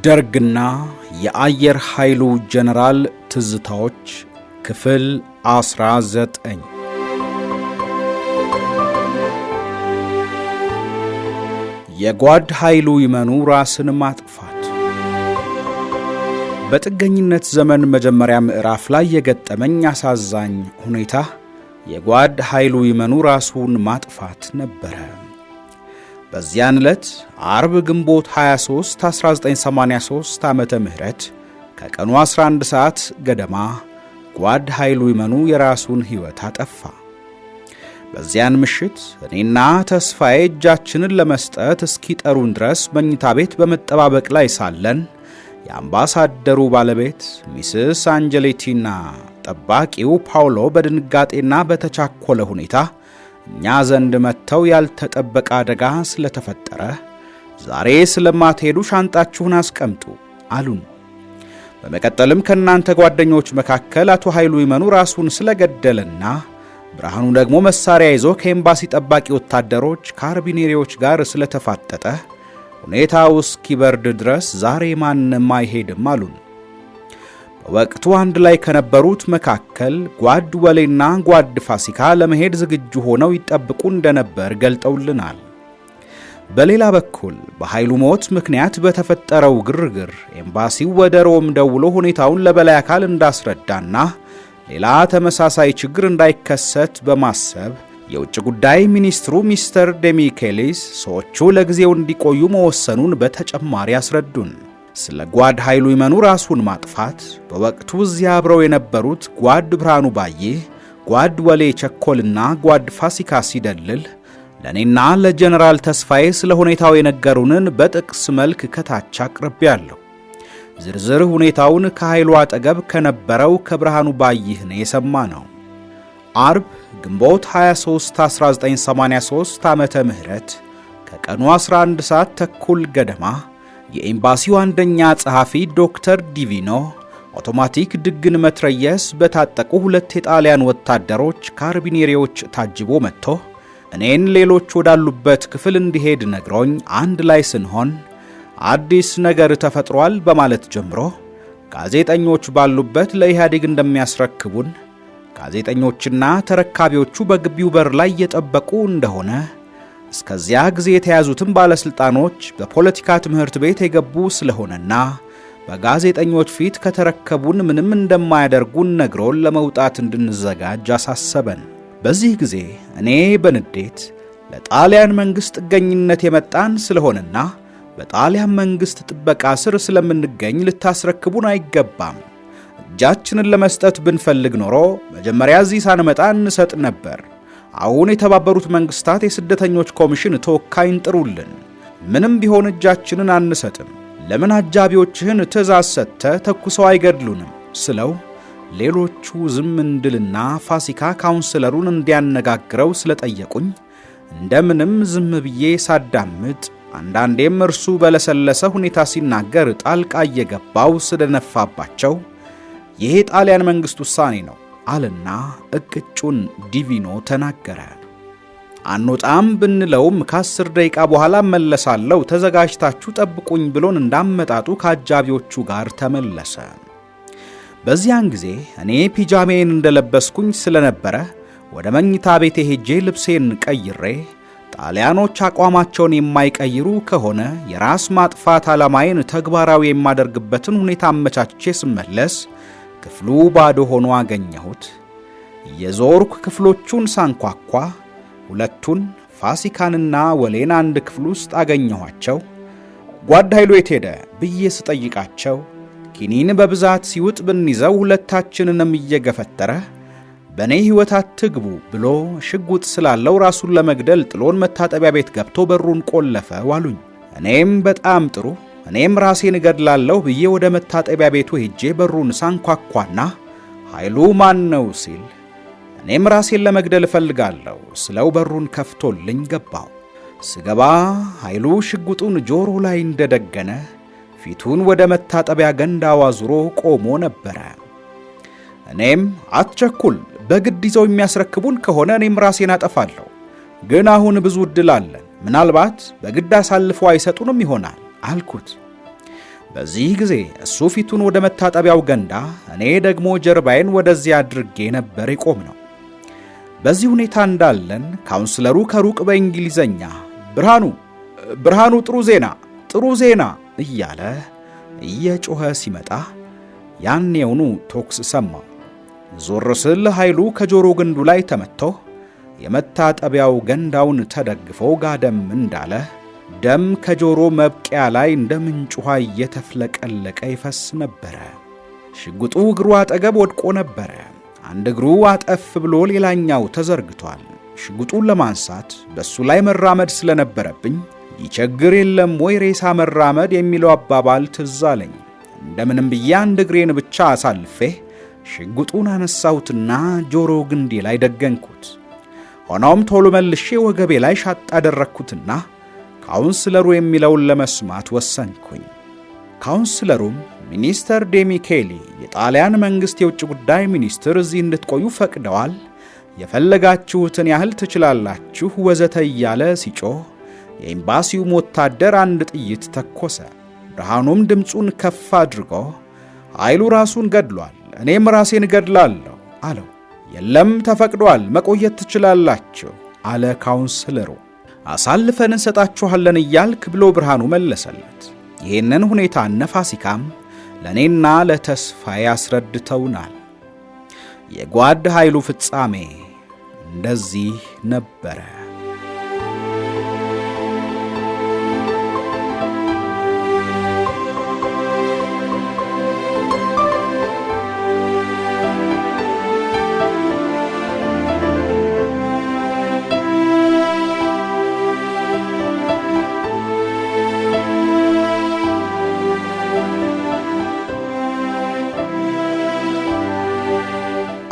ደርግና የአየር ኃይሉ ጀነራል ትዝታዎች ክፍል 19 የጓድ ኃይሉ ይመኑ ራስን ማጥፋት። በጥገኝነት ዘመን መጀመሪያ ምዕራፍ ላይ የገጠመኝ አሳዛኝ ሁኔታ የጓድ ኃይሉ ይመኑ ራሱን ማጥፋት ነበረ። በዚያን ዕለት አርብ ግንቦት 23 1983 ዓመተ ምህረት ከቀኑ 11 ሰዓት ገደማ ጓድ ኃይሉ ይመኑ የራሱን ሕይወት አጠፋ። በዚያን ምሽት እኔና ተስፋዬ እጃችንን ለመስጠት እስኪጠሩን ድረስ መኝታ ቤት በመጠባበቅ ላይ ሳለን የአምባሳደሩ ባለቤት ሚስስ አንጀሌቲና ጠባቂው ፓውሎ በድንጋጤና በተቻኮለ ሁኔታ እኛ ዘንድ መጥተው ያልተጠበቀ አደጋ ስለተፈጠረ ዛሬ ስለማትሄዱ ሻንጣችሁን አስቀምጡ አሉን። በመቀጠልም ከእናንተ ጓደኞች መካከል አቶ ኃይሉ ይመኑ ራሱን ስለገደለና ብርሃኑ ደግሞ መሳሪያ ይዞ ከኤምባሲ ጠባቂ ወታደሮች ካርቢኔሪዎች ጋር ስለተፋጠጠ ሁኔታው እስኪበርድ ድረስ ዛሬ ማንም አይሄድም አሉን። በወቅቱ አንድ ላይ ከነበሩት መካከል ጓድ ወሌና ጓድ ፋሲካ ለመሄድ ዝግጁ ሆነው ይጠብቁ እንደነበር ገልጠውልናል። በሌላ በኩል በኃይሉ ሞት ምክንያት በተፈጠረው ግርግር ኤምባሲው ወደ ሮም ደውሎ ሁኔታውን ለበላይ አካል እንዳስረዳና ሌላ ተመሳሳይ ችግር እንዳይከሰት በማሰብ የውጭ ጉዳይ ሚኒስትሩ ሚስተር ዴሚኬሊስ ሰዎቹ ለጊዜው እንዲቆዩ መወሰኑን በተጨማሪ አስረዱን። ስለ ጓድ ኃይሉ ይመኑ ራሱን ማጥፋት በወቅቱ እዚያ አብረው የነበሩት ጓድ ብርሃኑ ባዬ፣ ጓድ ወሌ ቸኮልና ጓድ ፋሲካ ሲደልል ለእኔና ለጀነራል ተስፋዬ ስለ ሁኔታው የነገሩንን በጥቅስ መልክ ከታች አቅርቤያለሁ። ዝርዝር ሁኔታውን ከኃይሉ አጠገብ ከነበረው ከብርሃኑ ባይህ ነው የሰማነው። አርብ ግንቦት 23 1983 ዓመተ ምህረት ከቀኑ 11 ሰዓት ተኩል ገደማ የኤምባሲው አንደኛ ጸሐፊ ዶክተር ዲቪኖ አውቶማቲክ ድግን መትረየስ በታጠቁ ሁለት የጣሊያን ወታደሮች ካርቢኔሪዎች ታጅቦ መጥቶ እኔን ሌሎች ወዳሉበት ክፍል እንዲሄድ ነግሮኝ አንድ ላይ ስንሆን አዲስ ነገር ተፈጥሯል በማለት ጀምሮ ጋዜጠኞች ባሉበት ለኢህአዴግ እንደሚያስረክቡን ጋዜጠኞችና ተረካቢዎቹ በግቢው በር ላይ እየጠበቁ እንደሆነ እስከዚያ ጊዜ የተያዙትም ባለስልጣኖች በፖለቲካ ትምህርት ቤት የገቡ ስለሆነና በጋዜጠኞች ፊት ከተረከቡን ምንም እንደማያደርጉን ነግሮን ለመውጣት እንድንዘጋጅ አሳሰበን። በዚህ ጊዜ እኔ በንዴት ለጣሊያን መንግሥት ጥገኝነት የመጣን ስለሆነና በጣሊያን መንግሥት ጥበቃ ስር ስለምንገኝ ልታስረክቡን አይገባም፣ እጃችንን ለመስጠት ብንፈልግ ኖሮ መጀመሪያ እዚህ ሳንመጣ እንሰጥ ነበር። አሁን የተባበሩት መንግስታት የስደተኞች ኮሚሽን ተወካይን ጥሩልን፣ ምንም ቢሆን እጃችንን አንሰጥም፣ ለምን አጃቢዎችህን ትእዛዝ ሰጥተህ ተኩሰው አይገድሉንም ስለው ሌሎቹ ዝም እንድልና ፋሲካ ካውንስለሩን እንዲያነጋግረው ስለጠየቁኝ እንደምንም ዝም ብዬ ሳዳምጥ አንዳንዴም እርሱ በለሰለሰ ሁኔታ ሲናገር ጣልቃ እየገባው ስለነፋባቸው ይሄ ጣሊያን መንግሥት ውሳኔ ነው አለና እቅጩን ዲቪኖ ተናገረ። አንወጣም ብንለውም ከ10 ደቂቃ በኋላ መለሳለሁ ተዘጋጅታችሁ ጠብቁኝ ብሎን እንዳመጣጡ ከአጃቢዎቹ ጋር ተመለሰ። በዚያን ጊዜ እኔ ፒጃሜን እንደለበስኩኝ ስለነበረ ወደ መኝታ ቤቴ ሄጄ ልብሴን ቀይሬ ጣሊያኖች አቋማቸውን የማይቀይሩ ከሆነ የራስ ማጥፋት ዓላማዬን ተግባራዊ የማደርግበትን ሁኔታ አመቻችቼ ስመለስ ክፍሉ ባዶ ሆኖ አገኘሁት። የዞርኩ ክፍሎቹን ሳንኳኳ ሁለቱን ፋሲካንና ወሌን አንድ ክፍል ውስጥ አገኘኋቸው። ጓድ ኃይሉ የት ሄደ ብዬ ስጠይቃቸው ኪኒን በብዛት ሲውጥ ብንይዘው ሁለታችንንም እየገፈተረ በእኔ ሕይወት አትግቡ ብሎ ሽጉጥ ስላለው ራሱን ለመግደል ጥሎን መታጠቢያ ቤት ገብቶ በሩን ቆለፈ ዋሉኝ። እኔም በጣም ጥሩ እኔም ራሴን እገድላለሁ ብዬ ወደ መታጠቢያ ቤቱ ሄጄ በሩን ሳንኳኳና ኃይሉ ማን ነው ሲል እኔም ራሴን ለመግደል እፈልጋለሁ ስለው በሩን ከፍቶልኝ ገባው። ስገባ ኃይሉ ሽጉጡን ጆሮ ላይ እንደደገነ ፊቱን ወደ መታጠቢያ ገንዳው አዙሮ ቆሞ ነበረ። እኔም አትቸኩል፣ በግድ ይዘው የሚያስረክቡን ከሆነ እኔም ራሴን አጠፋለሁ፣ ግን አሁን ብዙ ዕድል አለን፣ ምናልባት በግድ አሳልፈው አይሰጡንም ይሆናል አልኩት። በዚህ ጊዜ እሱ ፊቱን ወደ መታጠቢያው ገንዳ፣ እኔ ደግሞ ጀርባዬን ወደዚያ አድርጌ ነበር የቆምነው። በዚህ ሁኔታ እንዳለን ካውንስለሩ ከሩቅ በእንግሊዘኛ ብርሃኑ ጥሩ ዜና እያለ እየጮኸ ሲመጣ ያኔውኑ ቶክስ ሰማው። ዞር ስል ኃይሉ ከጆሮ ግንዱ ላይ ተመትቶ የመታጠቢያው ገንዳውን ተደግፎ ጋደም እንዳለ ደም ከጆሮ መብቂያ ላይ እንደ ምንጭ ውሃ እየተፍለቀለቀ ይፈስ ነበረ። ሽጉጡ እግሩ አጠገብ ወድቆ ነበረ። አንድ እግሩ አጠፍ ብሎ ሌላኛው ተዘርግቷል። ሽጉጡን ለማንሳት በሱ ላይ መራመድ ስለነበረብኝ ይቸግር የለም ወይ ሬሳ መራመድ የሚለው አባባል ትዝ አለኝ። እንደምንም ብዬ አንድ እግሬን ብቻ አሳልፌ ሽጉጡን አነሳሁትና ጆሮ ግንዴ ላይ ደገንኩት። ሆኖም ቶሎ መልሼ ወገቤ ላይ ሻጥ አደረግኩትና ካውንስለሩ የሚለውን ለመስማት ወሰንኩኝ። ካውንስለሩም ሚኒስተር ዴሚኬሊ የጣሊያን መንግሥት የውጭ ጉዳይ ሚኒስትር እዚህ እንድትቆዩ ፈቅደዋል፣ የፈለጋችሁትን ያህል ትችላላችሁ ወዘተ እያለ ሲጮህ የኤምባሲውም ወታደር አንድ ጥይት ተኮሰ። ብርሃኑም ድምፁን ከፍ አድርጎ ኃይሉ ራሱን ገድሏል፣ እኔም ራሴን ገድላለሁ አለው። የለም ተፈቅዷል፣ መቆየት ትችላላችሁ አለ ካውንስለሩ። አሳልፈን እንሰጣችኋለን እያልክ ብሎ ብርሃኑ መለሰለት። ይህንን ሁኔታ እነ ፋሲካም ለእኔና ለተስፋዬ ያስረድተውናል። የጓድ ኃይሉ ፍጻሜ እንደዚህ ነበረ።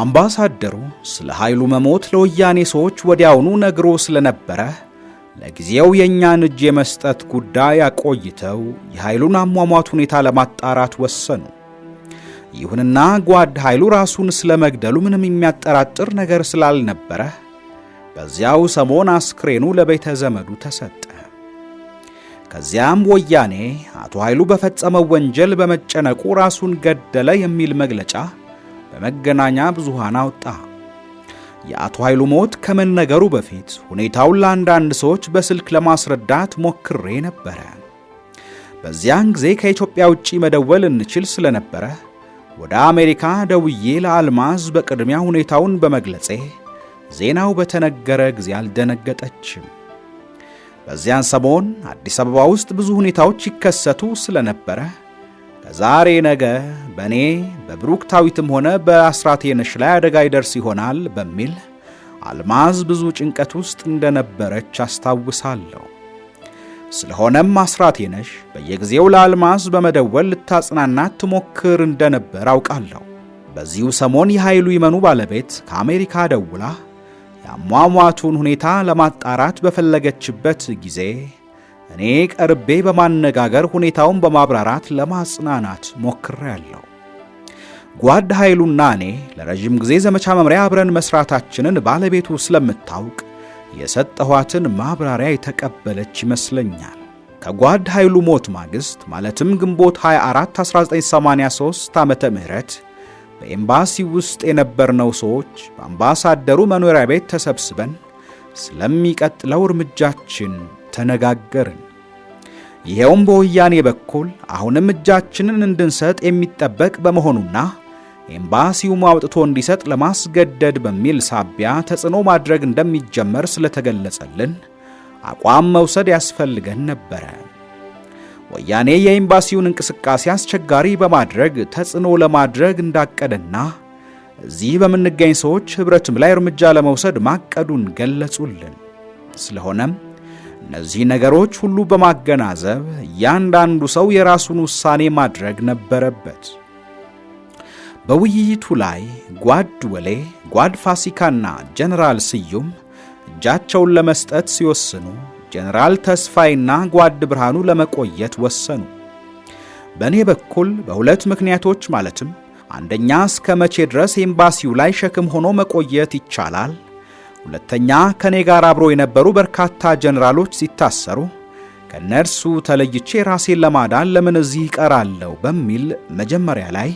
አምባሳደሩ ስለ ኃይሉ መሞት ለወያኔ ሰዎች ወዲያውኑ ነግሮ ስለነበረ ለጊዜው የእኛን እጅ የመስጠት ጉዳይ አቆይተው የኃይሉን አሟሟት ሁኔታ ለማጣራት ወሰኑ። ይሁንና ጓድ ኃይሉ ራሱን ስለመግደሉ ምንም የሚያጠራጥር ነገር ስላልነበረ በዚያው ሰሞን አስክሬኑ ለቤተ ዘመዱ ተሰጠ። ከዚያም ወያኔ አቶ ኃይሉ በፈጸመው ወንጀል በመጨነቁ ራሱን ገደለ የሚል መግለጫ በመገናኛ ብዙሃን አወጣ። የአቶ ኃይሉ ሞት ከመነገሩ በፊት ሁኔታውን ለአንዳንድ ሰዎች በስልክ ለማስረዳት ሞክሬ ነበረ። በዚያን ጊዜ ከኢትዮጵያ ውጪ መደወል እንችል ስለነበረ ወደ አሜሪካ ደውዬ ለአልማዝ በቅድሚያ ሁኔታውን በመግለጼ ዜናው በተነገረ ጊዜ አልደነገጠችም። በዚያን ሰሞን አዲስ አበባ ውስጥ ብዙ ሁኔታዎች ይከሰቱ ስለነበረ ከዛሬ ነገ በእኔ በብሩክታዊትም ሆነ በአስራቴነሽ ላይ አደጋ ይደርስ ይሆናል በሚል አልማዝ ብዙ ጭንቀት ውስጥ እንደነበረች አስታውሳለሁ። ስለሆነም አስራቴነሽ በየጊዜው ለአልማዝ በመደወል ልታጽናናት ትሞክር እንደነበር አውቃለሁ። በዚሁ ሰሞን የኃይሉ ይመኑ ባለቤት ከአሜሪካ ደውላ የአሟሟቱን ሁኔታ ለማጣራት በፈለገችበት ጊዜ እኔ ቀርቤ በማነጋገር ሁኔታውን በማብራራት ለማጽናናት ሞክሬያለሁ። ጓድ ኃይሉና እኔ ለረጅም ጊዜ ዘመቻ መምሪያ አብረን መስራታችንን ባለቤቱ ስለምታውቅ የሰጠኋትን ማብራሪያ የተቀበለች ይመስለኛል። ከጓድ ኃይሉ ሞት ማግስት ማለትም ግንቦት 24 1983 ዓመተ ምህረት በኤምባሲ ውስጥ የነበርነው ሰዎች በአምባሳደሩ መኖሪያ ቤት ተሰብስበን ስለሚቀጥለው እርምጃችን ተነጋገርን። ይሄውም በወያኔ በኩል አሁንም እጃችንን እንድንሰጥ የሚጠበቅ በመሆኑና ኤምባሲው አውጥቶ እንዲሰጥ ለማስገደድ በሚል ሳቢያ ተጽዕኖ ማድረግ እንደሚጀመር ስለተገለጸልን አቋም መውሰድ ያስፈልገን ነበረ። ወያኔ የኤምባሲውን እንቅስቃሴ አስቸጋሪ በማድረግ ተጽዕኖ ለማድረግ እንዳቀደና እዚህ በምንገኝ ሰዎች ኅብረትም ላይ እርምጃ ለመውሰድ ማቀዱን ገለጹልን። ስለሆነም እነዚህ ነገሮች ሁሉ በማገናዘብ እያንዳንዱ ሰው የራሱን ውሳኔ ማድረግ ነበረበት። በውይይቱ ላይ ጓድ ወሌ፣ ጓድ ፋሲካና ጀነራል ስዩም እጃቸውን ለመስጠት ሲወስኑ ጀነራል ተስፋይና ጓድ ብርሃኑ ለመቆየት ወሰኑ። በእኔ በኩል በሁለት ምክንያቶች ማለትም አንደኛ እስከ መቼ ድረስ ኤምባሲው ላይ ሸክም ሆኖ መቆየት ይቻላል፣ ሁለተኛ ከኔ ጋር አብሮ የነበሩ በርካታ ጀነራሎች ሲታሰሩ ከነርሱ ተለይቼ ራሴን ለማዳን ለምን እዚህ እቀራለሁ በሚል መጀመሪያ ላይ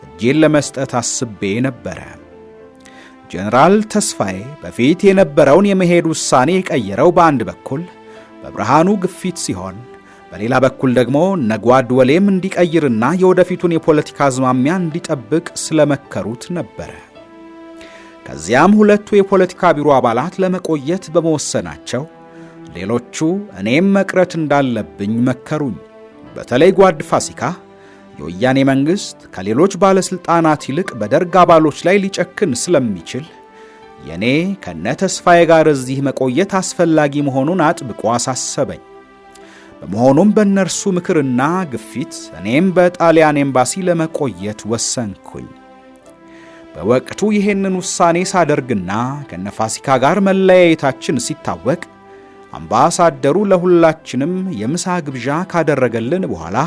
እጄን ለመስጠት አስቤ ነበረ። ጀነራል ተስፋዬ በፊት የነበረውን የመሄድ ውሳኔ የቀየረው በአንድ በኩል በብርሃኑ ግፊት ሲሆን፣ በሌላ በኩል ደግሞ ነጓድ ወሌም እንዲቀይርና የወደፊቱን የፖለቲካ አዝማሚያ እንዲጠብቅ ስለመከሩት ነበረ። ከዚያም ሁለቱ የፖለቲካ ቢሮ አባላት ለመቆየት በመወሰናቸው ሌሎቹ እኔም መቅረት እንዳለብኝ መከሩኝ። በተለይ ጓድ ፋሲካ የወያኔ መንግሥት ከሌሎች ባለሥልጣናት ይልቅ በደርግ አባሎች ላይ ሊጨክን ስለሚችል የኔ ከነ ተስፋዬ ጋር እዚህ መቆየት አስፈላጊ መሆኑን አጥብቆ አሳሰበኝ። በመሆኑም በእነርሱ ምክርና ግፊት እኔም በጣሊያን ኤምባሲ ለመቆየት ወሰንኩኝ። በወቅቱ ይሄንን ውሳኔ ሳደርግና ከነ ፋሲካ ጋር መለያየታችን ሲታወቅ አምባሳደሩ ለሁላችንም የምሳ ግብዣ ካደረገልን በኋላ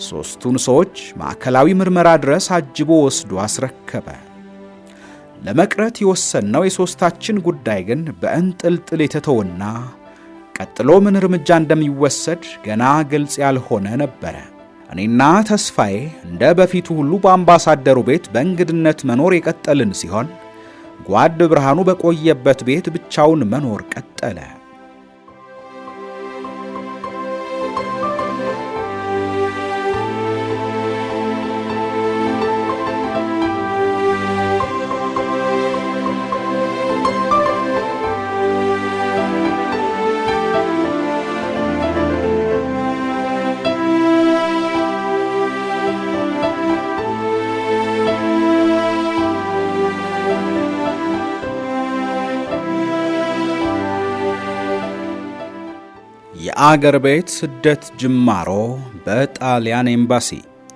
ሦስቱን ሰዎች ማዕከላዊ ምርመራ ድረስ አጅቦ ወስዶ አስረከበ። ለመቅረት የወሰነው የሦስታችን ጉዳይ ግን በእንጥልጥል የተተወና ቀጥሎ ምን እርምጃ እንደሚወሰድ ገና ግልጽ ያልሆነ ነበረ። እኔና ተስፋዬ እንደ በፊቱ ሁሉ በአምባሳደሩ ቤት በእንግድነት መኖር የቀጠልን ሲሆን፣ ጓድ ብርሃኑ በቆየበት ቤት ብቻውን መኖር ቀጠለ። የአገር ቤት ስደት ጅማሮ በጣሊያን ኤምባሲ።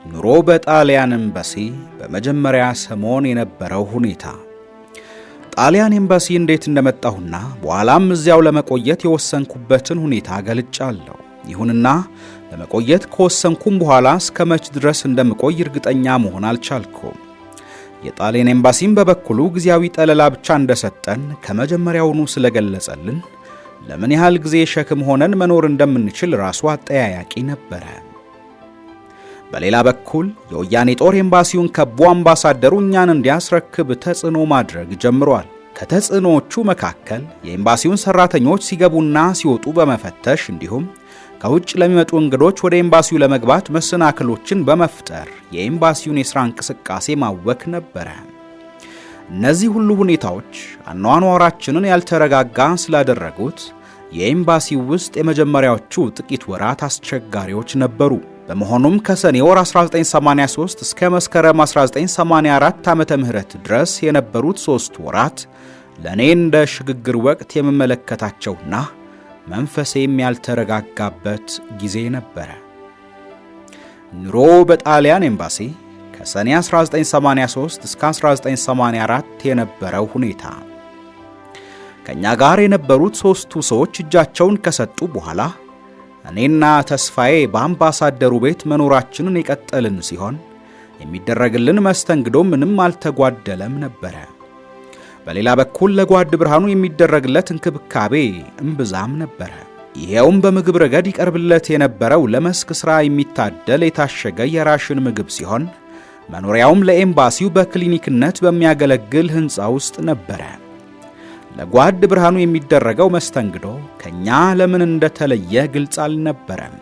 ኑሮ በጣሊያን ኤምባሲ በመጀመሪያ ሰሞን የነበረው ሁኔታ። ጣሊያን ኤምባሲ እንዴት እንደመጣሁና በኋላም እዚያው ለመቆየት የወሰንኩበትን ሁኔታ ገልጫለሁ። ይሁንና ለመቆየት ከወሰንኩም በኋላ እስከ መች ድረስ እንደምቆይ እርግጠኛ መሆን አልቻልኩም። የጣሊያን ኤምባሲም በበኩሉ ጊዜያዊ ጠለላ ብቻ እንደሰጠን ከመጀመሪያውኑ ስለገለጸልን ለምን ያህል ጊዜ ሸክም ሆነን መኖር እንደምንችል ራሱ አጠያያቂ ነበረ። በሌላ በኩል የወያኔ ጦር ኤምባሲውን ከቦ አምባሳደሩ እኛን እንዲያስረክብ ተጽዕኖ ማድረግ ጀምሯል። ከተጽዕኖዎቹ መካከል የኤምባሲውን ሰራተኞች ሲገቡና ሲወጡ በመፈተሽ እንዲሁም ከውጭ ለሚመጡ እንግዶች ወደ ኤምባሲው ለመግባት መሰናክሎችን በመፍጠር የኤምባሲውን የሥራ እንቅስቃሴ ማወክ ነበረ። እነዚህ ሁሉ ሁኔታዎች አኗኗራችንን ያልተረጋጋ ስላደረጉት የኤምባሲው ውስጥ የመጀመሪያዎቹ ጥቂት ወራት አስቸጋሪዎች ነበሩ። በመሆኑም ከሰኔ ወር 1983 እስከ መስከረም 1984 ዓመተ ምህረት ድረስ የነበሩት 3 ወራት ለእኔ እንደ ሽግግር ወቅት የምመለከታቸውና መንፈሴም ያልተረጋጋበት ጊዜ ነበረ። ኑሮ በጣሊያን ኤምባሲ ከሰኔ 1983 እስከ 1984 የነበረው ሁኔታ። ከኛ ጋር የነበሩት 3ቱ ሰዎች እጃቸውን ከሰጡ በኋላ እኔና ተስፋዬ በአምባሳደሩ ቤት መኖራችንን የቀጠልን ሲሆን የሚደረግልን መስተንግዶ ምንም አልተጓደለም ነበረ። በሌላ በኩል ለጓድ ብርሃኑ የሚደረግለት እንክብካቤ እምብዛም ነበረ። ይሄውም በምግብ ረገድ ይቀርብለት የነበረው ለመስክ ሥራ የሚታደል የታሸገ የራሽን ምግብ ሲሆን መኖሪያውም ለኤምባሲው በክሊኒክነት በሚያገለግል ሕንፃ ውስጥ ነበረ። ለጓድ ብርሃኑ የሚደረገው መስተንግዶ ከኛ ለምን እንደተለየ ግልጽ አልነበረም።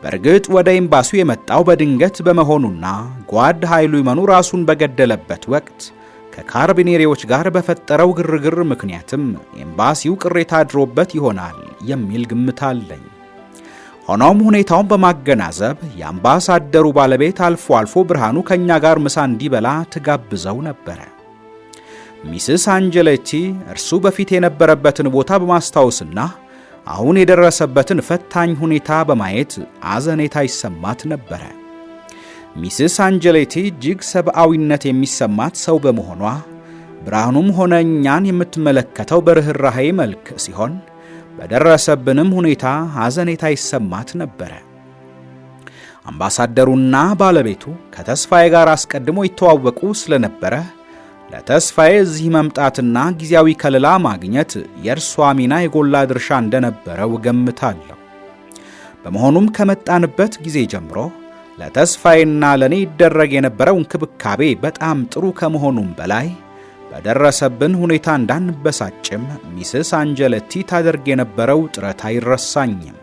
በእርግጥ ወደ ኤምባሲው የመጣው በድንገት በመሆኑና ጓድ ኃይሉ ይመኑ ራሱን በገደለበት ወቅት ከካርቢኔሪዎች ጋር በፈጠረው ግርግር ምክንያትም ኤምባሲው ቅሬታ አድሮበት ይሆናል የሚል ግምት አለኝ። ሆኖም ሁኔታውን በማገናዘብ የአምባሳደሩ ባለቤት አልፎ አልፎ ብርሃኑ ከኛ ጋር ምሳ እንዲበላ ትጋብዘው ነበረ። ሚስስ አንጀሌቲ እርሱ በፊት የነበረበትን ቦታ በማስታወስና አሁን የደረሰበትን ፈታኝ ሁኔታ በማየት አዘኔታ ይሰማት ነበረ። ሚስስ አንጀሌቲ እጅግ ሰብአዊነት የሚሰማት ሰው በመሆኗ ብርሃኑም ሆነ እኛን የምትመለከተው በርህራሄ መልክ ሲሆን በደረሰብንም ሁኔታ አዘኔታ ይሰማት ነበረ። አምባሳደሩና ባለቤቱ ከተስፋዬ ጋር አስቀድሞ ይተዋወቁ ስለነበረ ለተስፋዬ እዚህ መምጣትና ጊዜያዊ ከለላ ማግኘት የእርሷ ሚና የጎላ ድርሻ እንደነበረው ገምታለሁ። በመሆኑም ከመጣንበት ጊዜ ጀምሮ ለተስፋዬና ለኔ ይደረግ የነበረው እንክብካቤ በጣም ጥሩ ከመሆኑም በላይ በደረሰብን ሁኔታ እንዳንበሳጭም ሚስስ አንጀለቲ ታደርግ የነበረው ጥረት አይረሳኝም።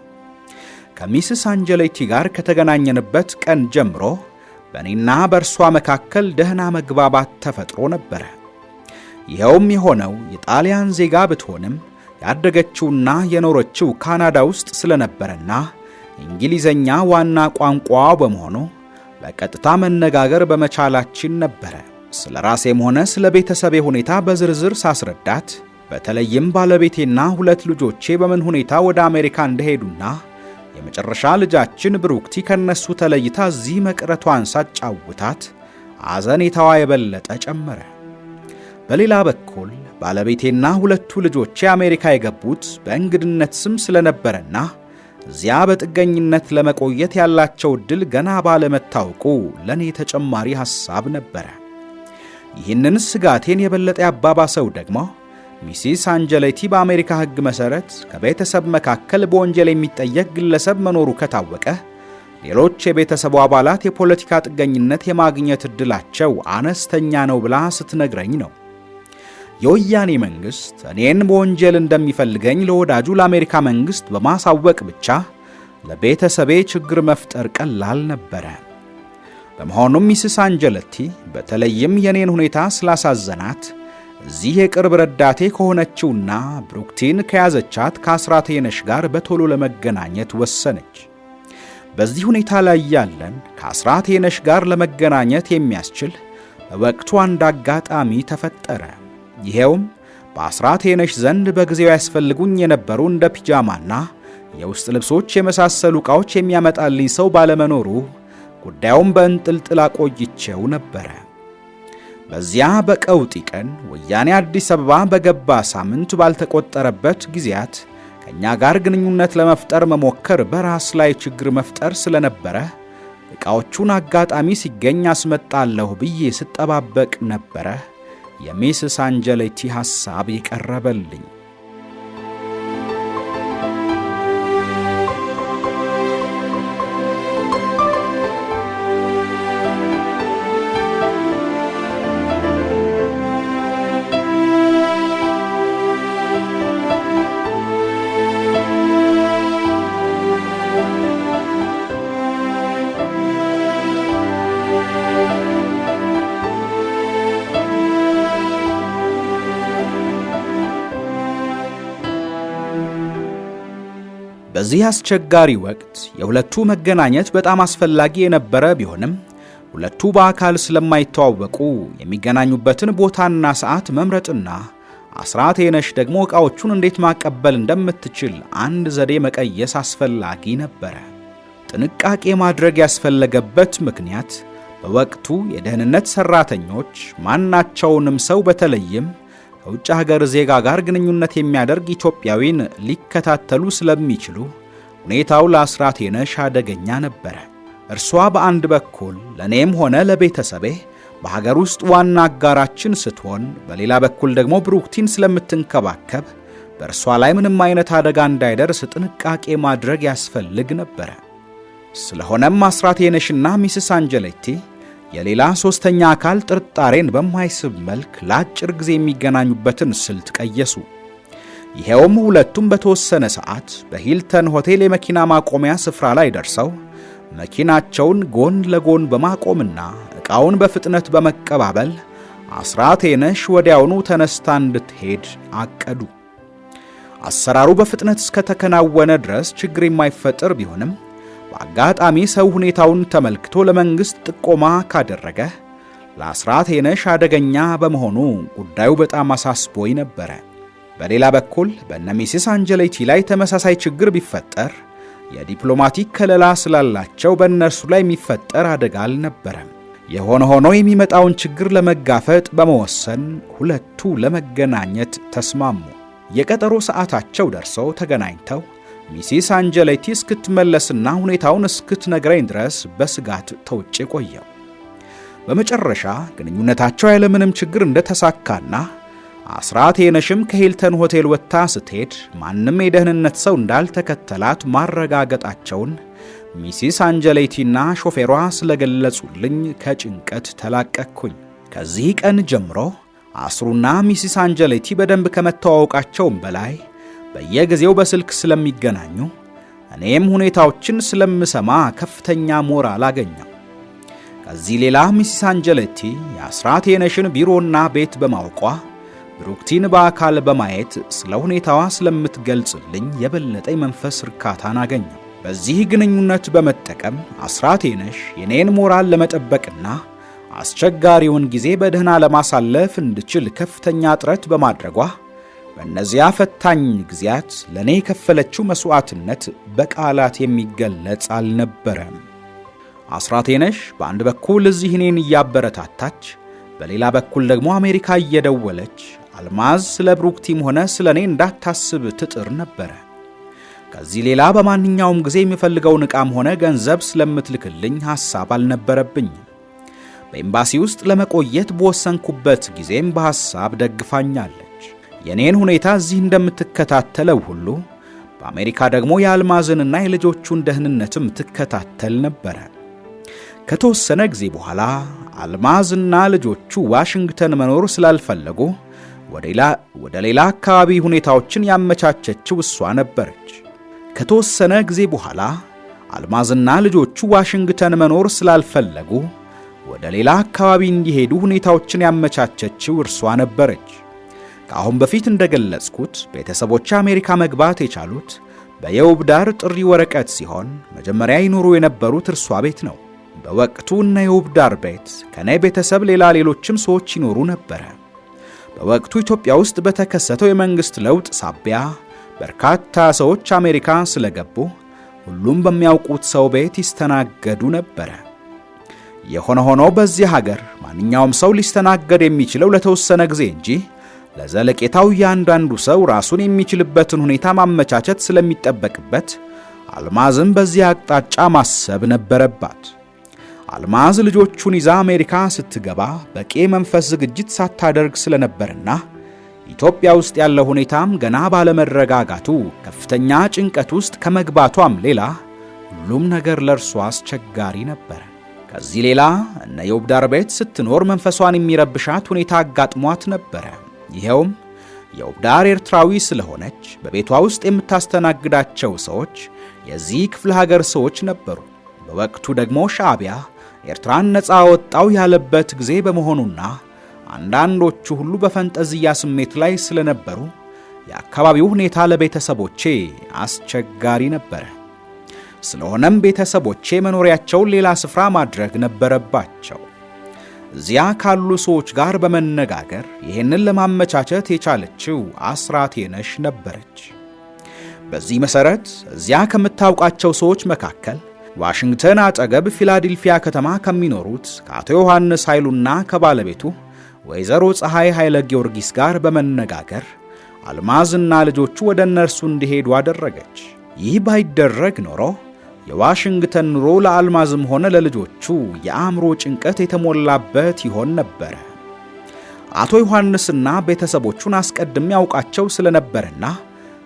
ከሚስስ አንጀለቲ ጋር ከተገናኘንበት ቀን ጀምሮ በእኔና በእርሷ መካከል ደህና መግባባት ተፈጥሮ ነበረ። ይኸውም የሆነው የጣሊያን ዜጋ ብትሆንም ያደገችውና የኖረችው ካናዳ ውስጥ ስለነበረና እንግሊዘኛ ዋና ቋንቋዋ በመሆኑ በቀጥታ መነጋገር በመቻላችን ነበረ። ስለ ራሴም ሆነ ስለ ቤተሰቤ ሁኔታ በዝርዝር ሳስረዳት፣ በተለይም ባለቤቴና 2 ልጆቼ በምን ሁኔታ ወደ አሜሪካ እንደሄዱና የመጨረሻ ልጃችን ብሩክቲ ከነሱ ተለይታ እዚህ መቅረቷን ሳጫውታት አዘኔታዋ የበለጠ ጨመረ። በሌላ በኩል ባለቤቴና 2 ልጆቼ አሜሪካ የገቡት በእንግድነት ስም ስለነበረና እዚያ በጥገኝነት ለመቆየት ያላቸው ዕድል ገና ባለመታወቁ ለኔ ተጨማሪ ሐሳብ ነበረ። ይህንን ስጋቴን የበለጠ ያባባሰው ደግሞ ሚስስ አንጀለቲ በአሜሪካ ሕግ መሠረት ከቤተሰብ መካከል በወንጀል የሚጠየቅ ግለሰብ መኖሩ ከታወቀ ሌሎች የቤተሰቡ አባላት የፖለቲካ ጥገኝነት የማግኘት ዕድላቸው አነስተኛ ነው ብላ ስትነግረኝ ነው። የወያኔ መንግሥት እኔን በወንጀል እንደሚፈልገኝ ለወዳጁ ለአሜሪካ መንግሥት በማሳወቅ ብቻ ለቤተሰቤ ችግር መፍጠር ቀላል ነበረ። በመሆኑም ሚስስ አንጀለቲ በተለይም የኔን ሁኔታ ስላሳዘናት እዚህ የቅርብ ረዳቴ ከሆነችውና ብሩክቲን ከያዘቻት ከአስራተ የነሽ ጋር በቶሎ ለመገናኘት ወሰነች። በዚህ ሁኔታ ላይ ያለን ከአስራተ የነሽ ጋር ለመገናኘት የሚያስችል በወቅቱ አንድ አጋጣሚ ተፈጠረ። ይሄውም በአስራተ የነሽ ዘንድ በጊዜው ያስፈልጉኝ የነበሩ እንደ ፒጃማና የውስጥ ልብሶች የመሳሰሉ ዕቃዎች የሚያመጣልኝ ሰው ባለመኖሩ ጉዳዩን በእንጥልጥል አቆይቼው ነበረ። በዚያ በቀውጢ ቀን ወያኔ አዲስ አበባ በገባ ሳምንት ባልተቆጠረበት ጊዜያት ከኛ ጋር ግንኙነት ለመፍጠር መሞከር በራስ ላይ ችግር መፍጠር ስለነበረ ዕቃዎቹን አጋጣሚ ሲገኝ አስመጣለሁ ብዬ ስጠባበቅ ነበረ የሚስስ አንጀለቲ ሐሳብ የቀረበልኝ። በዚህ አስቸጋሪ ወቅት የሁለቱ መገናኘት በጣም አስፈላጊ የነበረ ቢሆንም ሁለቱ በአካል ስለማይተዋወቁ የሚገናኙበትን ቦታና ሰዓት መምረጥና አስራተ የነሽ ደግሞ ዕቃዎቹን እንዴት ማቀበል እንደምትችል አንድ ዘዴ መቀየስ አስፈላጊ ነበረ። ጥንቃቄ ማድረግ ያስፈለገበት ምክንያት በወቅቱ የደህንነት ሠራተኞች ማናቸውንም ሰው በተለይም ከውጭ ሀገር ዜጋ ጋር ግንኙነት የሚያደርግ ኢትዮጵያዊን ሊከታተሉ ስለሚችሉ ሁኔታው ለአስራተ የነሽ አደገኛ ነበረ። እርሷ በአንድ በኩል ለእኔም ሆነ ለቤተሰቤ በሀገር ውስጥ ዋና አጋራችን ስትሆን፣ በሌላ በኩል ደግሞ ብሩክቲን ስለምትንከባከብ በእርሷ ላይ ምንም አይነት አደጋ እንዳይደርስ ጥንቃቄ ማድረግ ያስፈልግ ነበረ። ስለሆነም አስራተ የነሽና ሚስስ አንጀለቲ የሌላ ሶስተኛ አካል ጥርጣሬን በማይስብ መልክ ለአጭር ጊዜ የሚገናኙበትን ስልት ቀየሱ። ይሄውም ሁለቱም በተወሰነ ሰዓት በሂልተን ሆቴል የመኪና ማቆሚያ ስፍራ ላይ ደርሰው መኪናቸውን ጎን ለጎን በማቆምና ዕቃውን በፍጥነት በመቀባበል አስራተ የነሽ ወዲያውኑ ተነስታ እንድትሄድ አቀዱ። አሰራሩ በፍጥነት እስከተከናወነ ድረስ ችግር የማይፈጠር ቢሆንም በአጋጣሚ ሰው ሁኔታውን ተመልክቶ ለመንግሥት ጥቆማ ካደረገ ለአስራተ የነሽ አደገኛ በመሆኑ ጉዳዩ በጣም አሳስቦኝ ነበረ። በሌላ በኩል በእነ ሚስስ አንጀለቲ ላይ ተመሳሳይ ችግር ቢፈጠር የዲፕሎማቲክ ከለላ ስላላቸው በእነርሱ ላይ የሚፈጠር አደጋ አልነበረም። የሆነ ሆኖ የሚመጣውን ችግር ለመጋፈጥ በመወሰን ሁለቱ ለመገናኘት ተስማሙ። የቀጠሮ ሰዓታቸው ደርሰው ተገናኝተው ሚስስ አንጀለቲ እስክትመለስና ሁኔታውን እስክትነግረኝ ድረስ በስጋት ተውጬ ቆየው። በመጨረሻ ግንኙነታቸው ያለምንም ችግር እንደተሳካና አስራቴነሽም ከሂልተን ሆቴል ወጥታ ስትሄድ ማንም የደህንነት ሰው እንዳልተከተላት ማረጋገጣቸውን ሚሲስ አንጀሌቲና ሾፌሯ ስለገለጹልኝ ከጭንቀት ተላቀቅኩኝ። ከዚህ ቀን ጀምሮ አስሩና ሚሲስ አንጀሌቲ በደንብ ከመተዋወቃቸውም በላይ በየጊዜው በስልክ ስለሚገናኙ እኔም ሁኔታዎችን ስለምሰማ ከፍተኛ ሞራል አገኘሁ። ከዚህ ሌላ ሚሲስ አንጀሌቲ የአስራቴነሽን ቢሮና ቤት በማወቋ ብሩክቲን በአካል በማየት ስለ ሁኔታዋ ስለምትገልጽልኝ የበለጠ መንፈስ እርካታን አገኘሁ። በዚህ ግንኙነት በመጠቀም አስራቴነሽ የኔን ሞራል ለመጠበቅና አስቸጋሪውን ጊዜ በደህና ለማሳለፍ እንድችል ከፍተኛ ጥረት በማድረጓ በእነዚያ ፈታኝ ጊዜያት ለኔ የከፈለችው መስዋዕትነት በቃላት የሚገለጽ አልነበረም። አስራቴነሽ በአንድ በኩል እዚህ እኔን እያበረታታች፣ በሌላ በኩል ደግሞ አሜሪካ እየደወለች አልማዝ ስለ ብሩክቲም ሆነ ስለ እኔ እንዳታስብ ትጥር ነበረ። ከዚህ ሌላ በማንኛውም ጊዜ የሚፈልገውን ዕቃም ሆነ ገንዘብ ስለምትልክልኝ ሐሳብ አልነበረብኝም። በኤምባሲ ውስጥ ለመቆየት በወሰንኩበት ጊዜም በሐሳብ ደግፋኛለች። የኔን ሁኔታ እዚህ እንደምትከታተለው ሁሉ በአሜሪካ ደግሞ የአልማዝንና የልጆቹን ደህንነትም ትከታተል ነበረ። ከተወሰነ ጊዜ በኋላ አልማዝና ልጆቹ ዋሽንግተን መኖር ስላልፈለጉ ወደ ሌላ አካባቢ ሁኔታዎችን ያመቻቸችው እሷ ነበረች። ከተወሰነ ጊዜ በኋላ አልማዝና ልጆቹ ዋሽንግተን መኖር ስላልፈለጉ ወደ ሌላ አካባቢ እንዲሄዱ ሁኔታዎችን ያመቻቸችው እርሷ ነበረች። ከአሁን በፊት እንደገለጽኩት ቤተሰቦች አሜሪካ መግባት የቻሉት በየውብዳር ጥሪ ወረቀት ሲሆን መጀመሪያ ይኖሩ የነበሩት እርሷ ቤት ነው። በወቅቱ እነ የውብዳር ቤት ከኔ ቤተሰብ ሌላ ሌሎችም ሰዎች ይኖሩ ነበረ። በወቅቱ ኢትዮጵያ ውስጥ በተከሰተው የመንግስት ለውጥ ሳቢያ በርካታ ሰዎች አሜሪካ ስለገቡ ሁሉም በሚያውቁት ሰው ቤት ይስተናገዱ ነበረ። የሆነ ሆኖ በዚህ ሀገር ማንኛውም ሰው ሊስተናገድ የሚችለው ለተወሰነ ጊዜ እንጂ ለዘለቄታው እያንዳንዱ ሰው ራሱን የሚችልበትን ሁኔታ ማመቻቸት ስለሚጠበቅበት አልማዝም በዚህ አቅጣጫ ማሰብ ነበረባት። አልማዝ ልጆቹን ይዛ አሜሪካ ስትገባ በቂ መንፈስ ዝግጅት ሳታደርግ ስለነበርና ኢትዮጵያ ውስጥ ያለው ሁኔታም ገና ባለመረጋጋቱ ከፍተኛ ጭንቀት ውስጥ ከመግባቷም ሌላ ሁሉም ነገር ለእርሷ አስቸጋሪ ነበር። ከዚህ ሌላ እነ የውብዳር ቤት ስትኖር መንፈሷን የሚረብሻት ሁኔታ አጋጥሟት ነበረ። ይሄውም የውብዳር ኤርትራዊ ስለሆነች በቤቷ ውስጥ የምታስተናግዳቸው ሰዎች የዚህ ክፍለ ሀገር ሰዎች ነበሩ። በወቅቱ ደግሞ ሻዕቢያ ኤርትራን ነፃ ወጣው ያለበት ጊዜ በመሆኑና አንዳንዶቹ ሁሉ በፈንጠዝያ ስሜት ላይ ስለነበሩ የአካባቢው ሁኔታ ለቤተሰቦቼ አስቸጋሪ ነበረ። ስለሆነም ቤተሰቦቼ መኖሪያቸውን ሌላ ስፍራ ማድረግ ነበረባቸው። እዚያ ካሉ ሰዎች ጋር በመነጋገር ይህንን ለማመቻቸት የቻለችው አስራቴነሽ ነበረች። በዚህ መሰረት እዚያ ከምታውቃቸው ሰዎች መካከል ዋሽንግተን አጠገብ ፊላዴልፊያ ከተማ ከሚኖሩት ከአቶ ዮሐንስ ኃይሉና ከባለቤቱ ወይዘሮ ፀሐይ ኃይለ ጊዮርጊስ ጋር በመነጋገር አልማዝና ልጆቹ ወደ እነርሱ እንዲሄዱ አደረገች። ይህ ባይደረግ ኖሮ የዋሽንግተን ኑሮ ለአልማዝም ሆነ ለልጆቹ የአእምሮ ጭንቀት የተሞላበት ይሆን ነበረ። አቶ ዮሐንስና ቤተሰቦቹን አስቀድሜ ያውቃቸው ስለነበርና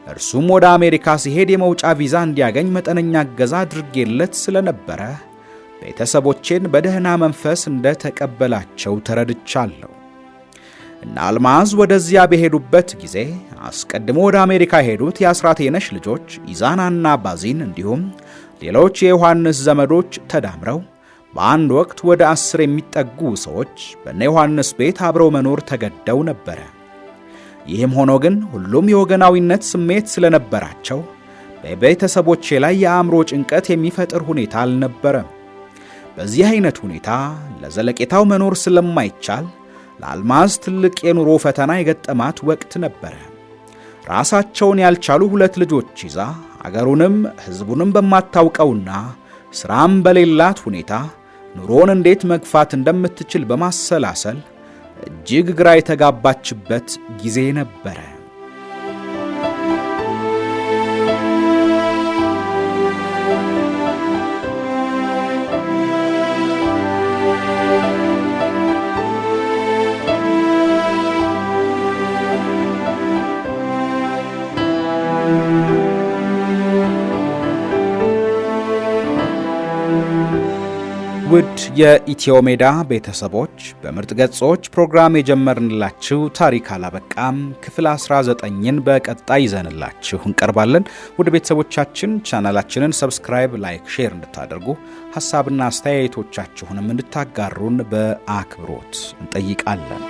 እርሱም ወደ አሜሪካ ሲሄድ የመውጫ ቪዛ እንዲያገኝ መጠነኛ እገዛ አድርጌለት ስለነበረ ቤተሰቦቼን በደህና መንፈስ እንደተቀበላቸው ተረድቻለሁ። እና አልማዝ ወደዚያ በሄዱበት ጊዜ አስቀድሞ ወደ አሜሪካ የሄዱት የአስራቴነሽ ልጆች ኢዛናና ባዚን እንዲሁም ሌሎች የዮሐንስ ዘመዶች ተዳምረው በአንድ ወቅት ወደ 10 የሚጠጉ ሰዎች በእነ ዮሐንስ ቤት አብረው መኖር ተገደው ነበረ። ይህም ሆኖ ግን ሁሉም የወገናዊነት ስሜት ስለነበራቸው በቤተሰቦቼ ላይ የአእምሮ ጭንቀት የሚፈጥር ሁኔታ አልነበረም። በዚህ አይነት ሁኔታ ለዘለቄታው መኖር ስለማይቻል ለአልማዝ ትልቅ የኑሮ ፈተና የገጠማት ወቅት ነበረ። ራሳቸውን ያልቻሉ 2 ልጆች ይዛ አገሩንም ሕዝቡንም በማታውቀውና ሥራም በሌላት ሁኔታ ኑሮን እንዴት መግፋት እንደምትችል በማሰላሰል እጅግ ግራ የተጋባችበት ጊዜ ነበረ። ውድ የኢትዮ ሜዳ ቤተሰቦች በምርጥ ገጾች ፕሮግራም የጀመርንላችሁ ታሪክ አላበቃም ክፍል 19ን በቀጣይ ይዘንላችሁ እንቀርባለን። ውድ ቤተሰቦቻችን ቻናላችንን ሰብስክራይብ፣ ላይክ፣ ሼር እንድታደርጉ ሐሳብና አስተያየቶቻችሁንም እንድታጋሩን በአክብሮት እንጠይቃለን።